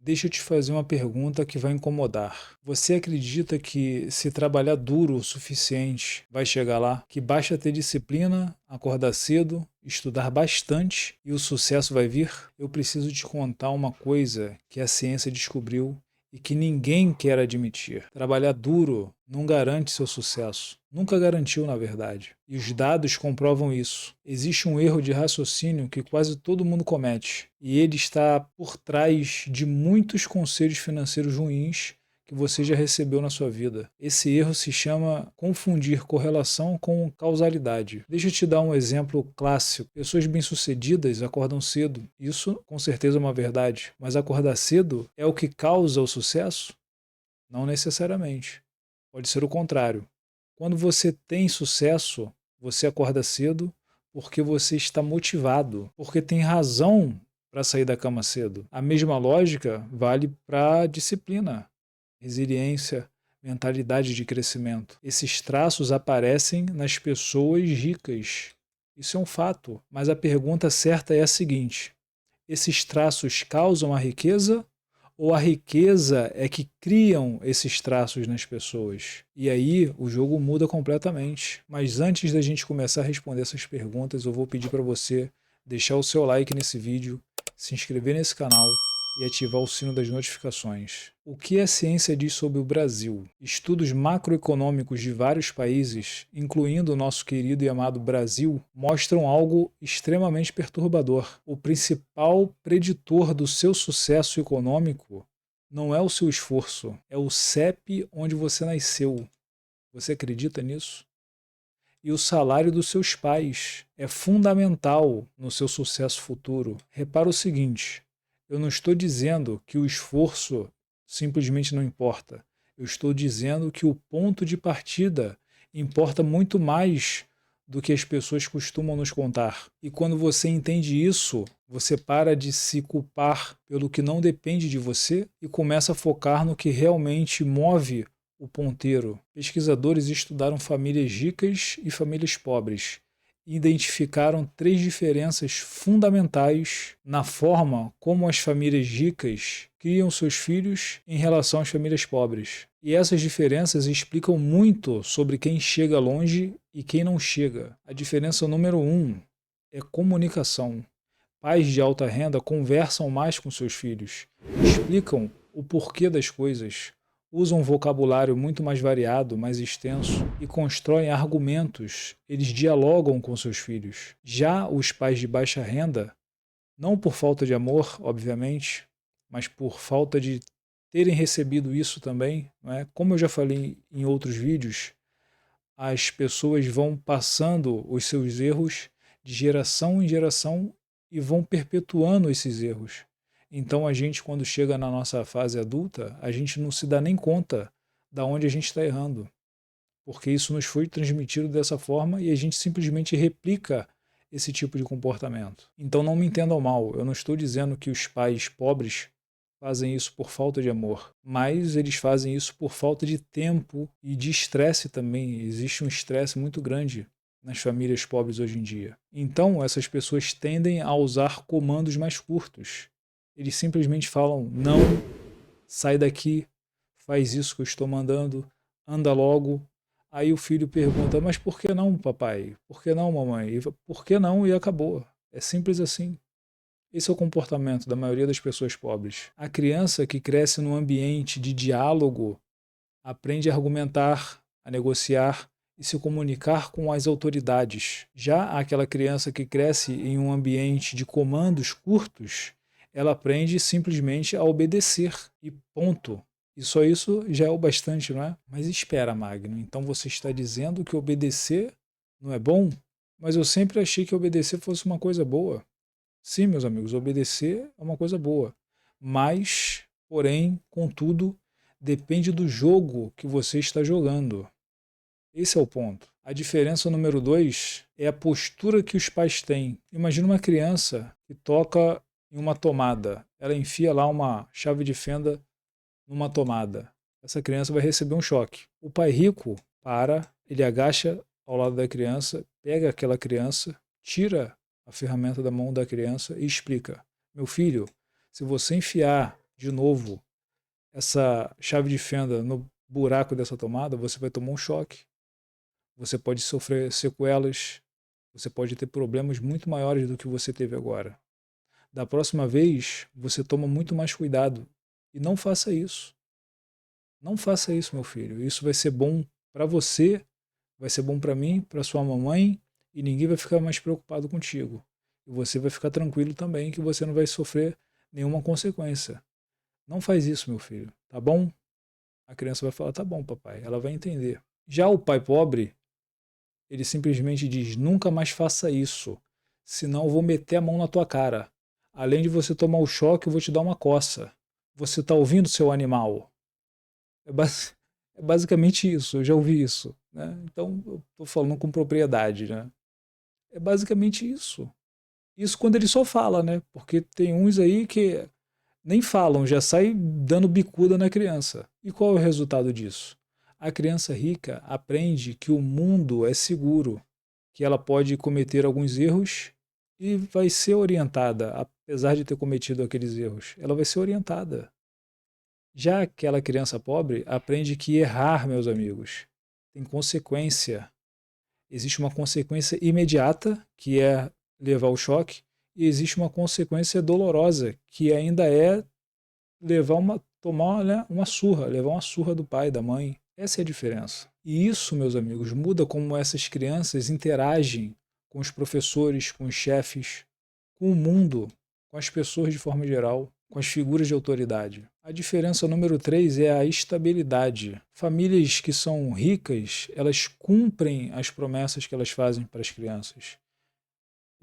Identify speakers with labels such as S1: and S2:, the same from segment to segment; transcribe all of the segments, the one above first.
S1: Deixa eu te fazer uma pergunta que vai incomodar. Você acredita que se trabalhar duro o suficiente vai chegar lá? Que basta ter disciplina, acordar cedo, estudar bastante e o sucesso vai vir? Eu preciso te contar uma coisa que a ciência descobriu e que ninguém quer admitir. Trabalhar duro não garante seu sucesso. Nunca garantiu, na verdade. E os dados comprovam isso. Existe um erro de raciocínio que quase todo mundo comete, e ele está por trás de muitos conselhos financeiros ruins que você já recebeu na sua vida. Esse erro se chama confundir correlação com causalidade. Deixa eu te dar um exemplo clássico. Pessoas bem-sucedidas acordam cedo. Isso com certeza é uma verdade. Mas acordar cedo é o que causa o sucesso? Não necessariamente. Pode ser o contrário. Quando você tem sucesso, você acorda cedo porque você está motivado, porque tem razão para sair da cama cedo. A mesma lógica vale para disciplina, resiliência, mentalidade de crescimento. Esses traços aparecem nas pessoas ricas. Isso é um fato. Mas a pergunta certa é a seguinte: esses traços causam a riqueza ou a riqueza é que criam esses traços nas pessoas? E aí o jogo muda completamente. Mas antes da gente começar a responder essas perguntas, eu vou pedir para você deixar o seu like nesse vídeo, se inscrever nesse canal e ativar o sino das notificações. O que a ciência diz sobre o Brasil? Estudos macroeconômicos de vários países, incluindo o nosso querido e amado Brasil, mostram algo extremamente perturbador. O principal preditor do seu sucesso econômico não é o seu esforço, é o CEP onde você nasceu. Você acredita nisso? E o salário dos seus pais é fundamental no seu sucesso futuro. Repara o seguinte: eu não estou dizendo que o esforço simplesmente não importa. Eu estou dizendo que o ponto de partida importa muito mais do que as pessoas costumam nos contar. E quando você entende isso, você para de se culpar pelo que não depende de você e começa a focar no que realmente move o ponteiro. Pesquisadores estudaram famílias ricas e famílias pobres e identificaram três diferenças fundamentais na forma como as famílias ricas criam seus filhos em relação às famílias pobres. E essas diferenças explicam muito sobre quem chega longe e quem não chega. A diferença número 1 é comunicação. Pais de alta renda conversam mais com seus filhos, explicam o porquê das coisas, usam um vocabulário muito mais variado, mais extenso e constroem argumentos. Eles dialogam com seus filhos. Já os pais de baixa renda, não por falta de amor, obviamente, mas por falta de terem recebido isso também, não é? Como eu já falei em outros vídeos, as pessoas vão passando os seus erros de geração em geração e vão perpetuando esses erros. Então a gente, quando chega na nossa fase adulta, a gente não se dá nem conta da onde a gente está errando, porque isso nos foi transmitido dessa forma e a gente simplesmente replica esse tipo de comportamento. Então não me entendam mal, eu não estou dizendo que os pais pobres fazem isso por falta de amor, mas eles fazem isso por falta de tempo e de estresse também. Existe um estresse muito grande nas famílias pobres hoje em dia. Então essas pessoas tendem a usar comandos mais curtos. Eles simplesmente falam: não, sai daqui, faz isso que eu estou mandando, anda logo. Aí o filho pergunta: mas por que não, papai? Por que não, mamãe? Por que não? E acabou. É simples assim. Esse é o comportamento da maioria das pessoas pobres. A criança que cresce num ambiente de diálogo aprende a argumentar, a negociar e se comunicar com as autoridades. Já aquela criança que cresce em um ambiente de comandos curtos, ela aprende simplesmente a obedecer e ponto. E só isso já é o bastante, não é? Mas espera, Magno, então você está dizendo que obedecer não é bom? Mas eu sempre achei que obedecer fosse uma coisa boa. Sim, meus amigos, obedecer é uma coisa boa. Mas, porém, contudo, depende do jogo que você está jogando. Esse é o ponto. A diferença número 2 é a postura que os pais têm. Imagina uma criança que toca em uma tomada. Ela enfia lá uma chave de fenda numa tomada. Essa criança vai receber um choque. O pai rico para, ele agacha ao lado da criança, pega aquela criança, tira a ferramenta da mão da criança e explica: meu filho, se você enfiar de novo essa chave de fenda no buraco dessa tomada, você vai tomar um choque. Você pode sofrer sequelas, você pode ter problemas muito maiores do que você teve agora. Da próxima vez, você toma muito mais cuidado. E não faça isso. Não faça isso, meu filho. Isso vai ser bom para você, vai ser bom para mim, para sua mamãe, e ninguém vai ficar mais preocupado contigo. E você vai ficar tranquilo também que você não vai sofrer nenhuma consequência. Não faz isso, meu filho, tá bom? A criança vai falar, tá bom, papai. Ela vai entender. Já o pai pobre, ele simplesmente diz, nunca mais faça isso, senão eu vou meter a mão na tua cara. Além de você tomar o choque, eu vou te dar uma coça. Você tá ouvindo, seu animal? É, é basicamente isso, eu já ouvi isso, né? Então eu tô falando com propriedade, né? É basicamente isso. Isso quando ele só fala, né? Porque tem uns aí que nem falam, já sai dando bicuda na criança. E qual é o resultado disso? A criança rica aprende que o mundo é seguro, que ela pode cometer alguns erros e vai ser orientada, apesar de ter cometido aqueles erros. Ela vai ser orientada. Já aquela criança pobre aprende que errar, meus amigos, tem consequência. Existe uma consequência imediata, que é levar o choque, e existe uma consequência dolorosa, que ainda é tomar, né, uma surra, levar uma surra do pai, da mãe. Essa é a diferença. E isso, meus amigos, muda como essas crianças interagem com os professores, com os chefes, com o mundo, com as pessoas de forma geral, com as figuras de autoridade. A diferença número 3 é a estabilidade. Famílias que são ricas, elas cumprem as promessas que elas fazem para as crianças.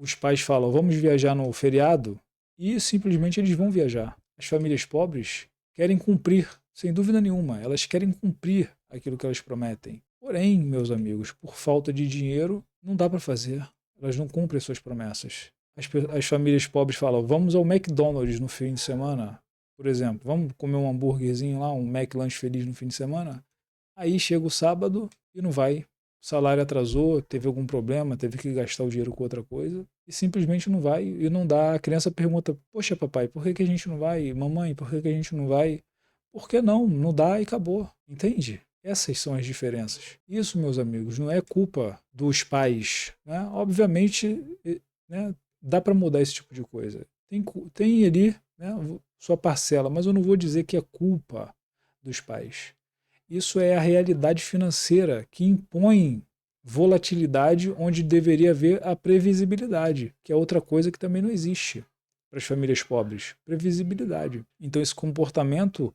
S1: Os pais falam, vamos viajar no feriado, e simplesmente eles vão viajar. As famílias pobres querem cumprir, sem dúvida nenhuma, elas querem cumprir aquilo que elas prometem. Porém, meus amigos, por falta de dinheiro, não dá para fazer. Elas não cumprem suas promessas. As famílias pobres falam, vamos ao McDonald's no fim de semana, por exemplo, vamos comer um hambúrguerzinho lá, um McLanche feliz no fim de semana. Aí chega o sábado e não vai. O salário atrasou, teve algum problema, teve que gastar o dinheiro com outra coisa e simplesmente não vai e não dá. A criança pergunta, poxa papai, por que que a gente não vai? Mamãe, por que que a gente não vai? Por que não? Não dá e acabou. Entende? Essas são as diferenças. Isso, meus amigos, não é culpa dos pais, né? Obviamente, né, dá para mudar esse tipo de coisa. Tem ali, né, sua parcela, mas eu não vou dizer que é culpa dos pais. Isso é a realidade financeira que impõe volatilidade onde deveria haver a previsibilidade, que é outra coisa que também não existe para as famílias pobres. Previsibilidade. Então esse comportamento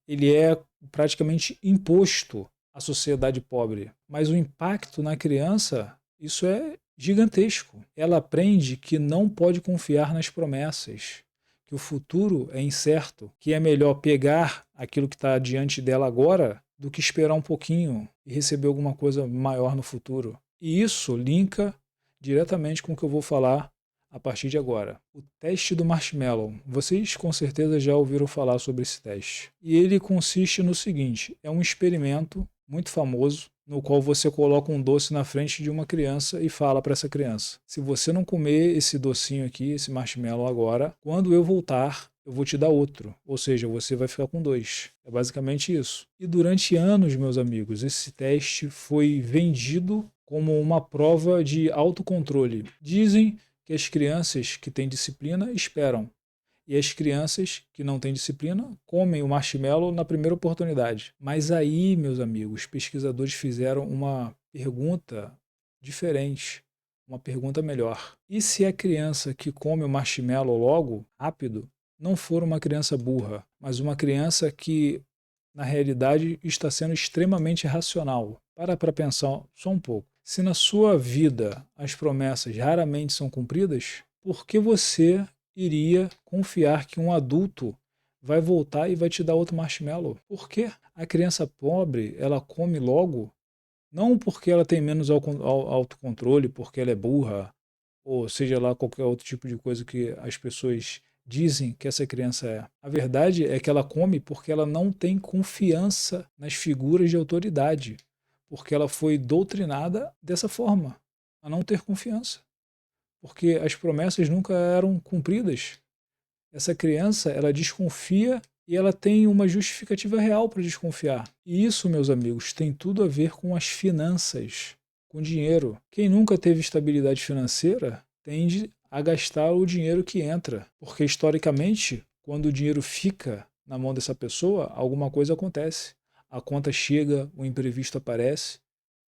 S1: ele é praticamente imposto à sociedade pobre. Mas o impacto na criança, isso é gigantesco. Ela aprende que não pode confiar nas promessas, que o futuro é incerto, que é melhor pegar aquilo que está diante dela agora do que esperar um pouquinho e receber alguma coisa maior no futuro. E isso linka diretamente com o que eu vou falar a partir de agora. O teste do marshmallow. Vocês com certeza já ouviram falar sobre esse teste. E ele consiste no seguinte, é um experimento muito famoso no qual você coloca um doce na frente de uma criança e fala para essa criança, se você não comer esse docinho aqui, esse marshmallow agora, quando eu voltar, eu vou te dar outro. Ou seja, você vai ficar com 2. É basicamente isso. E durante anos, meus amigos, esse teste foi vendido como uma prova de autocontrole. Dizem que as crianças que têm disciplina esperam. E as crianças que não têm disciplina comem o marshmallow na primeira oportunidade. Mas aí, meus amigos, pesquisadores fizeram uma pergunta diferente, uma pergunta melhor. E se a criança que come o marshmallow logo, rápido, não for uma criança burra, mas uma criança que, na realidade, está sendo extremamente racional? Para pensar só um pouco. Se na sua vida as promessas raramente são cumpridas, por que você iria confiar que um adulto vai voltar e vai te dar outro marshmallow? Por quê? A criança pobre, ela come logo, não porque ela tem menos autocontrole, porque ela é burra, ou seja lá qualquer outro tipo de coisa que as pessoas dizem que essa criança é. A verdade é que ela come porque ela não tem confiança nas figuras de autoridade, porque ela foi doutrinada dessa forma, a não ter confiança, porque as promessas nunca eram cumpridas. Essa criança, ela desconfia E ela tem uma justificativa real para desconfiar. E isso, meus amigos, tem tudo a ver com as finanças, com dinheiro. Quem nunca teve estabilidade financeira tende a gastar o dinheiro que entra, porque historicamente, quando o dinheiro fica na mão dessa pessoa, alguma coisa acontece. A conta chega, o imprevisto aparece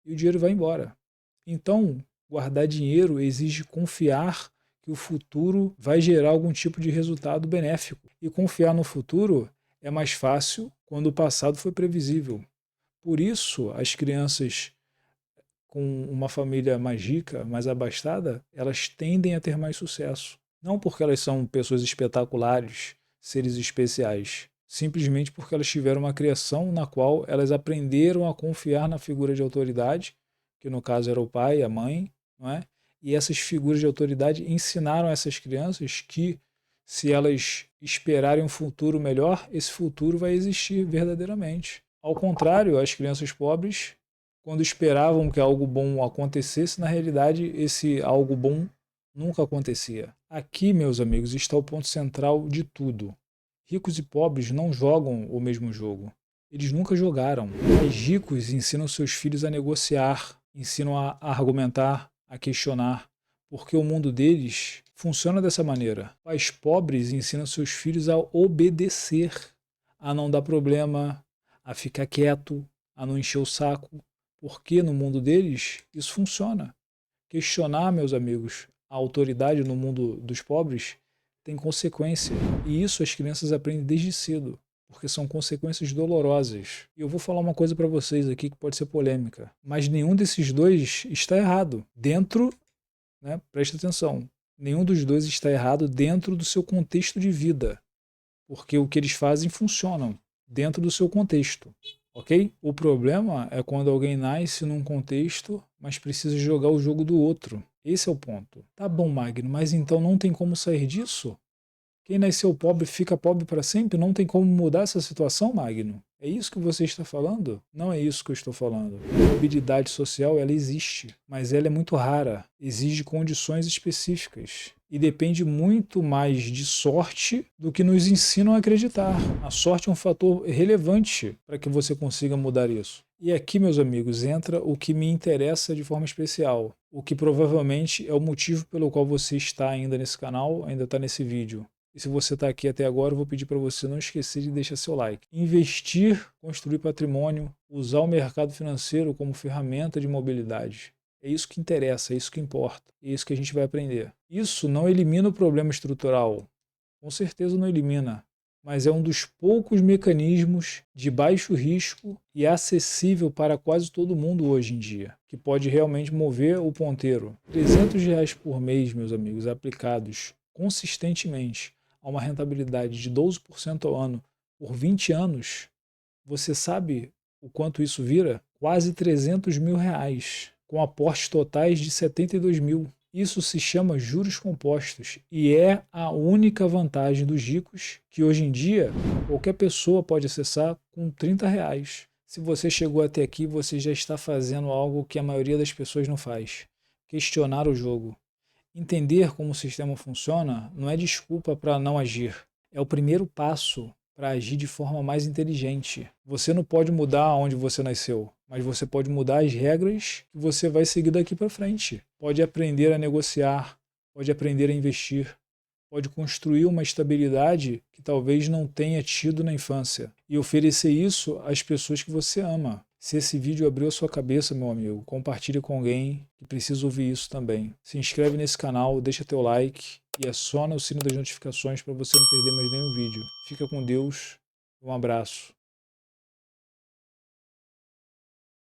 S1: e o dinheiro vai embora. Então, guardar dinheiro exige confiar que o futuro vai gerar algum tipo de resultado benéfico. E confiar no futuro é mais fácil quando o passado foi previsível. Por isso, as crianças com uma família mais rica, mais abastada, elas tendem a ter mais sucesso. Não porque elas são pessoas espetaculares, seres especiais, simplesmente porque elas tiveram uma criação na qual elas aprenderam a confiar na figura de autoridade, que no caso era o pai, a mãe, não é? E essas figuras de autoridade ensinaram a essas crianças que, se elas esperarem um futuro melhor, esse futuro vai existir verdadeiramente. Ao contrário, as crianças pobres, quando esperavam que algo bom acontecesse, na realidade esse algo bom nunca acontecia. Aqui, meus amigos, está o ponto central de tudo. Ricos e pobres não jogam o mesmo jogo. Eles nunca jogaram. Os ricos ensinam seus filhos a negociar, ensinam a argumentar, a questionar, porque o mundo deles funciona dessa maneira. Pais pobres ensinam seus filhos a obedecer, a não dar problema, a ficar quieto, a não encher o saco, porque no mundo deles isso funciona. Questionar, meus amigos, a autoridade no mundo dos pobres tem consequência. E isso as crianças aprendem desde cedo, porque são consequências dolorosas. E eu vou falar uma coisa para vocês aqui que pode ser polêmica, mas nenhum desses dois está errado. Dentro, né, presta atenção, nenhum dos dois está errado dentro do seu contexto de vida, porque o que eles fazem funcionam dentro do seu contexto. Ok? O problema é quando alguém nasce num contexto, mas precisa jogar o jogo do outro. Esse é o ponto. Tá bom, Magno, mas então não tem como sair disso? Quem nasceu pobre fica pobre para sempre? Não tem como mudar essa situação, Magno? É isso que você está falando? Não é isso que eu estou falando. A mobilidade social, ela existe, mas ela é muito rara. Exige condições específicas. E depende muito mais de sorte do que nos ensinam a acreditar. A sorte é um fator relevante para que você consiga mudar isso. E aqui, meus amigos, entra o que me interessa de forma especial. O que provavelmente é o motivo pelo qual você está ainda nesse canal, ainda está nesse vídeo. E se você está aqui até agora, eu vou pedir para você não esquecer de deixar seu like. Investir, construir patrimônio, usar o mercado financeiro como ferramenta de mobilidade. É isso que interessa, é isso que importa, é isso que a gente vai aprender. Isso não elimina o problema estrutural, com certeza não elimina, mas é um dos poucos mecanismos de baixo risco e acessível para quase todo mundo hoje em dia, que pode realmente mover o ponteiro. R$ 300 por mês, meus amigos, aplicados consistentemente a uma rentabilidade de 12% ao ano por 20 anos, você sabe o quanto isso vira? Quase R$ 300.000, com aportes totais de 72 mil. Isso se chama juros compostos e é a única vantagem dos ricos que hoje em dia qualquer pessoa pode acessar com R$ 30. Se você chegou até aqui, você já está fazendo algo que a maioria das pessoas não faz: questionar o jogo. Entender como o sistema funciona não é desculpa para não agir, é o primeiro passo para agir de forma mais inteligente. Você não pode mudar onde você nasceu, mas você pode mudar as regras que você vai seguir daqui para frente. Pode aprender a negociar, pode aprender a investir, pode construir uma estabilidade que talvez não tenha tido na infância e oferecer isso às pessoas que você ama. Se esse vídeo abriu a sua cabeça, meu amigo, compartilhe com alguém que precisa ouvir isso também. Se inscreve nesse canal, deixa teu like e aciona o sino das notificações para você não perder mais nenhum vídeo. Fica com Deus, um abraço.